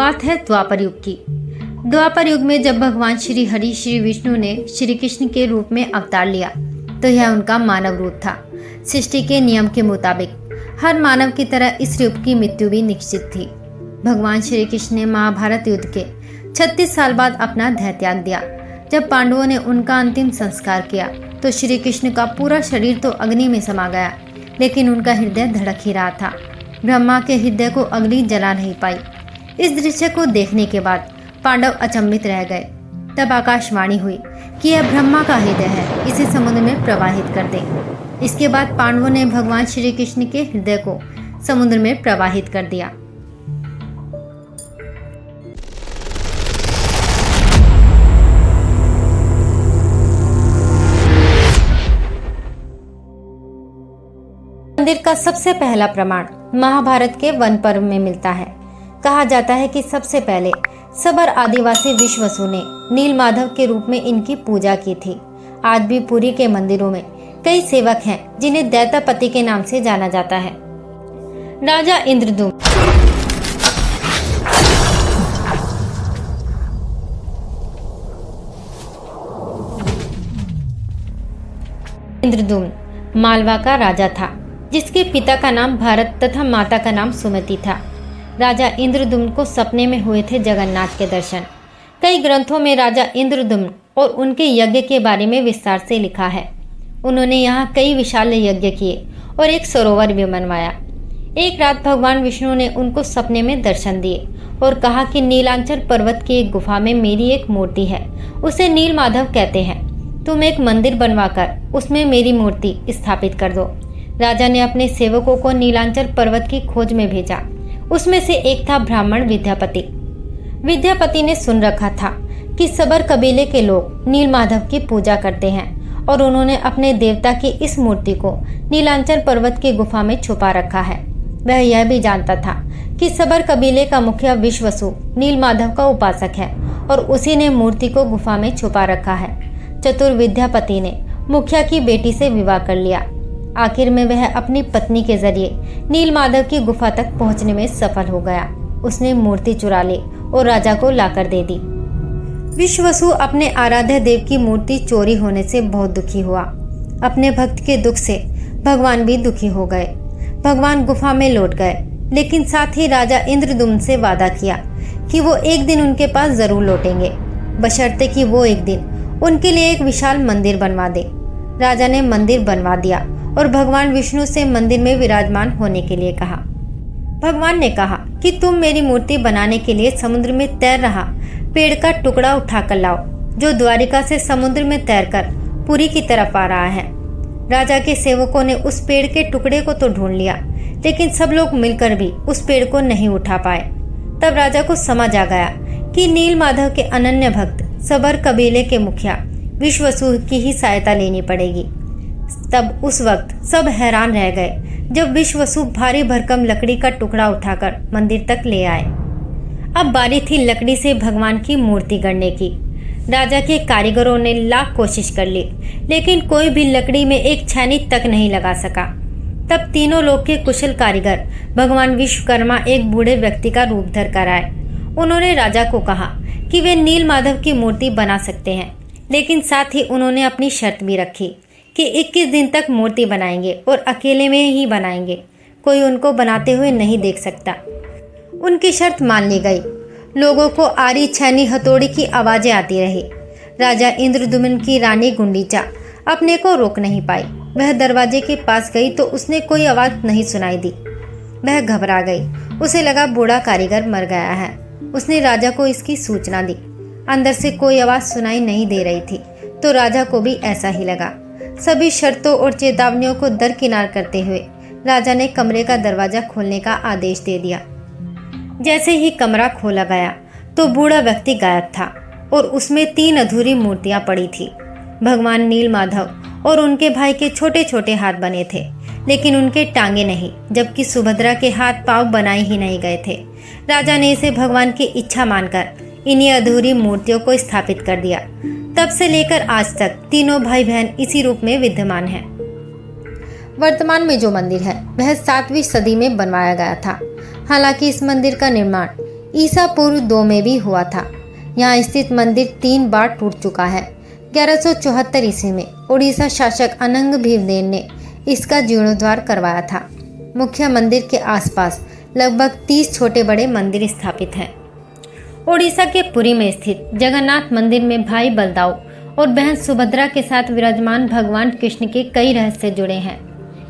बात है द्वापर युग की। द्वापर युग में जब भगवान श्री हरि श्री विष्णु ने श्री कृष्ण के रूप में अवतार लिया तो यह उनका मानव रूप था। सृष्टि के नियम के मुताबिक हर मानव की तरह इस रूप की मृत्यु भी निश्चित थी। भगवान श्री कृष्ण ने महाभारत युद्ध के 36 साल बाद अपना देह त्याग दिया। जब पांडवों ने उनका अंतिम संस्कार किया तो श्री कृष्ण का पूरा शरीर तो अग्नि में समा गया, लेकिन उनका हृदय धड़क ही रहा था। ब्रह्मा के हृदय को अग्नि जला नहीं पाई। इस दृश्य को देखने के बाद पांडव अचंभित रह गए। तब आकाशवाणी हुई कि यह ब्रह्मा का हृदय है, इसे समुद्र में प्रवाहित कर दे। इसके बाद पांडवों ने भगवान श्री कृष्ण के हृदय को समुद्र में प्रवाहित कर दिया। मंदिर का सबसे पहला प्रमाण महाभारत के वन पर्व में मिलता है। कहा जाता है कि सबसे पहले सबर आदिवासी विश्ववसु ने नीलमाधव के रूप में इनकी पूजा की थी। आज भी पुरी के मंदिरों में कई सेवक हैं जिन्हें दैत्यापति के नाम से जाना जाता है। राजा इंद्रदुम्न मालवा का राजा था, जिसके पिता का नाम भारत तथा माता का नाम सुमति था। राजा इंद्रदुम्न को सपने में हुए थे जगन्नाथ के दर्शन। कई ग्रंथों में राजा इंद्रदुम्न और उनके यज्ञ के बारे में विस्तार से लिखा है। उन्होंने यहाँ कई विशाल यज्ञ किए और एक सरोवर भी बनवाया। एक रात भगवान विष्णु ने उनको सपने में दर्शन दिए और कहा कि नीलांचल पर्वत की एक गुफा में मेरी एक मूर्ति है, उसे नीलमाधव कहते हैं। तुम एक मंदिर बनवाकर उसमें मेरी मूर्ति स्थापित कर दो। राजा ने अपने सेवकों को नीलांचल पर्वत की खोज में भेजा। उसमें से एक था ब्राह्मण विद्यापति। विद्यापति ने सुन रखा था कि सबर कबीले के लोग नीलमाधव की पूजा करते हैं और उन्होंने अपने देवता की इस मूर्ति को नीलांचल पर्वत की गुफा में छुपा रखा है। वह यह भी जानता था कि सबर कबीले का मुखिया विश्ववसु नीलमाधव का उपासक है और उसी ने मूर्ति को गुफा में छुपा रखा है। चतुर विद्यापति ने मुखिया की बेटी से विवाह कर लिया। आखिर में वह अपनी पत्नी के जरिए नीलमाधव की गुफा तक पहुंचने में सफल हो गया। उसने मूर्ति चुरा ली और राजा को लाकर दे दी। विश्ववसु अपने आराध्य देव की मूर्ति चोरी होने से बहुत दुखी हुआ। अपने भक्त के दुख से भगवान भी दुखी हो गए। भगवान गुफा में लौट गए, लेकिन साथ ही राजा इंद्रदुम्न से वादा किया कि वो एक दिन उनके पास जरूर लौटेंगे, बशर्ते कि वो एक दिन उनके लिए एक विशाल मंदिर बनवा दे। राजा ने मंदिर बनवा दिया और भगवान विष्णु से मंदिर में विराजमान होने के लिए कहा। भगवान ने कहा कि तुम मेरी मूर्ति बनाने के लिए समुद्र में तैर रहा पेड़ का टुकड़ा उठाकर लाओ, जो द्वारिका से समुद्र में तैरकर पुरी की तरफ आ रहा है। राजा के सेवकों ने उस पेड़ के टुकड़े को तो ढूंढ लिया, लेकिन सब लोग मिलकर भी उस पेड़ को नहीं उठा पाए। तब राजा को समझ आ गया कि नीलमाधव के अनन्य भक्त सबर कबीले के मुखिया विश्ववसु की ही सहायता लेनी पड़ेगी। तब उस वक्त सब हैरान रह गए जब विश्ववसु भारी भरकम लकड़ी का टुकड़ा उठाकर मंदिर तक ले आए। अब बारी थी लकड़ी से भगवान की मूर्ति गढ़ने की। राजा के कारीगरों ने लाख कोशिश कर ली, लेकिन कोई भी लकड़ी में एक छेनी तक नहीं लगा सका। तब तीनों लोग के कुशल कारीगर भगवान विश्वकर्मा एक बूढ़े व्यक्ति का रूप धर कर आए। उन्होंने राजा को कहा कि वे नीलमाधव की मूर्ति बना सकते हैं, लेकिन साथ ही उन्होंने अपनी शर्त भी रखी कि 21 दिन तक मूर्ति बनाएंगे और अकेले में ही बनाएंगे, कोई उनको बनाते हुए नहीं देख सकता। उनकी शर्त मान ली गई। लोगों को आरी छेनी हथौड़ी की आवाजें आती रही। राजा इंद्रदुम्न की रानी गुंडीचा अपने को रोक नहीं पाई। वह दरवाजे के पास गई तो उसने कोई आवाज नहीं सुनाई दी। वह घबरा गई। उसे लगा बूढ़ा कारीगर मर गया है। उसने राजा को इसकी सूचना दी। अंदर से कोई आवाज सुनाई नहीं दे रही थी, तो राजा को भी ऐसा ही लगा। सभी शर्तों और चेतावनियों को दरकिनार करते हुए राजा ने कमरे का दरवाजा खोलने का आदेश दे दिया। जैसे ही कमरा खोला गया तो बूढ़ा व्यक्ति गायब था और उसमें 3 अधूरी मूर्तियां पड़ी थी। भगवान नीलमाधव और उनके भाई के छोटे छोटे हाथ बने थे, लेकिन उनके टांगे नहीं, जबकि सुभद्रा के हाथ पांव बनाए ही नहीं गए थे। राजा ने इसे भगवान की इच्छा मानकर इन्हीं अधूरी मूर्तियों को स्थापित कर दिया। तब से लेकर आज तक तीनों भाई बहन इसी रूप में विद्यमान हैं। वर्तमान में जो मंदिर है वह 7वीं सदी में बनवाया गया था। हालांकि इस मंदिर का निर्माण ईसा पूर्व 2 में भी हुआ था। यहाँ स्थित मंदिर 3 बार टूट चुका है। 1174 ईस्वी में उड़ीसा शासक अनंग भीमदेव ने इसका जीर्णोद्धार करवाया था। मुख्य मंदिर के आसपास लगभग 30 छोटे बड़े मंदिर स्थापित हैं। उड़ीसा के पुरी में स्थित जगन्नाथ मंदिर में भाई बलदाऊ और बहन सुभद्रा के साथ विराजमान भगवान कृष्ण के कई रहस्य जुड़े हैं।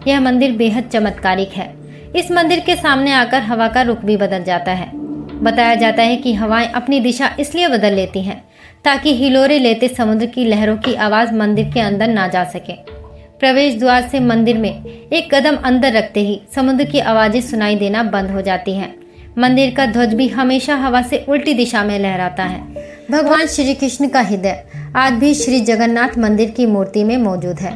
यह मंदिर बेहद चमत्कारिक है। इस मंदिर के सामने आकर हवा का रुख भी बदल जाता है। बताया जाता है कि हवाएं अपनी दिशा इसलिए बदल लेती हैं ताकि हिलोरे लेते समुद्र की लहरों की आवाज मंदिर के अंदर ना जा सके। प्रवेश द्वार से मंदिर में एक कदम अंदर रखते ही समुद्र की आवाजें सुनाई देना बंद हो जाती हैं। मंदिर का ध्वज भी हमेशा हवा से उल्टी दिशा में लहराता है। भगवान श्री कृष्ण का हृदय आज भी श्री जगन्नाथ मंदिर की मूर्ति में मौजूद है।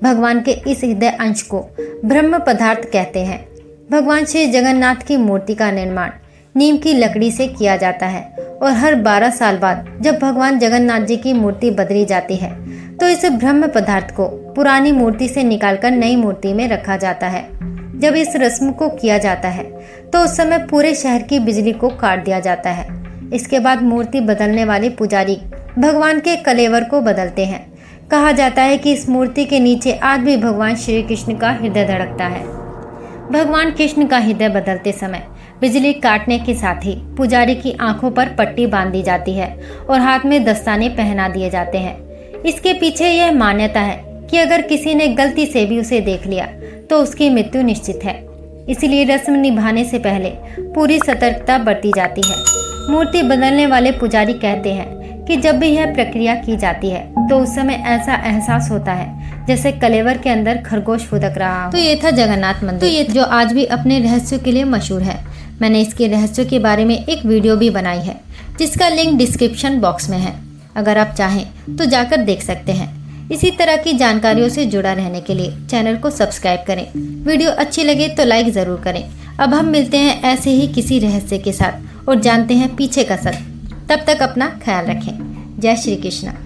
भगवान के इस हृदय अंश को ब्रह्म पदार्थ कहते हैं। भगवान श्री जगन्नाथ की मूर्ति का निर्माण नीम की लकड़ी से किया जाता है और हर 12 साल बाद जब भगवान जगन्नाथ जी की मूर्ति बदली जाती है तो इस ब्रह्म पदार्थ को पुरानी मूर्ति से निकालकर नई मूर्ति में रखा जाता है। जब इस रस्म को किया जाता है तो उस समय पूरे शहर की बिजली को काट दिया जाता है। इसके बाद मूर्ति बदलने वाले पुजारी भगवान के कलेवर को बदलते हैं। कहा जाता है कि इस मूर्ति के नीचे आज भी भगवान श्री कृष्ण का हृदय धड़कता है। भगवान कृष्ण का हृदय बदलते समय बिजली काटने के साथ ही पुजारी की आंखों पर पट्टी बांध दी जाती है और हाथ में दस्ताने पहना दिए जाते हैं। इसके पीछे यह मान्यता है कि अगर किसी ने गलती से भी उसे देख लिया तो उसकी मृत्यु निश्चित है। इसलिए रस्म निभाने से पहले पूरी सतर्कता बरती जाती है। मूर्ति बदलने वाले पुजारी कहते हैं कि जब भी यह प्रक्रिया की जाती है तो उस समय ऐसा एहसास होता है जैसे कलेवर के अंदर खरगोश फुदक रहा हो। तो ये था जगन्नाथ मंदिर, जो आज भी अपने रहस्यों के लिए मशहूर है। मैंने इसके रहस्यों के बारे में एक वीडियो भी बनाई है जिसका लिंक डिस्क्रिप्शन बॉक्स में है। अगर आप चाहें तो जाकर देख सकते हैं। इसी तरह की जानकारियों से जुड़ा रहने के लिए चैनल को सब्सक्राइब करें। वीडियो अच्छी लगे तो लाइक ज़रूर करें। अब हम मिलते हैं ऐसे ही किसी रहस्य के साथ और जानते हैं पीछे का सच। तब तक अपना ख्याल रखें। जय श्री कृष्ण।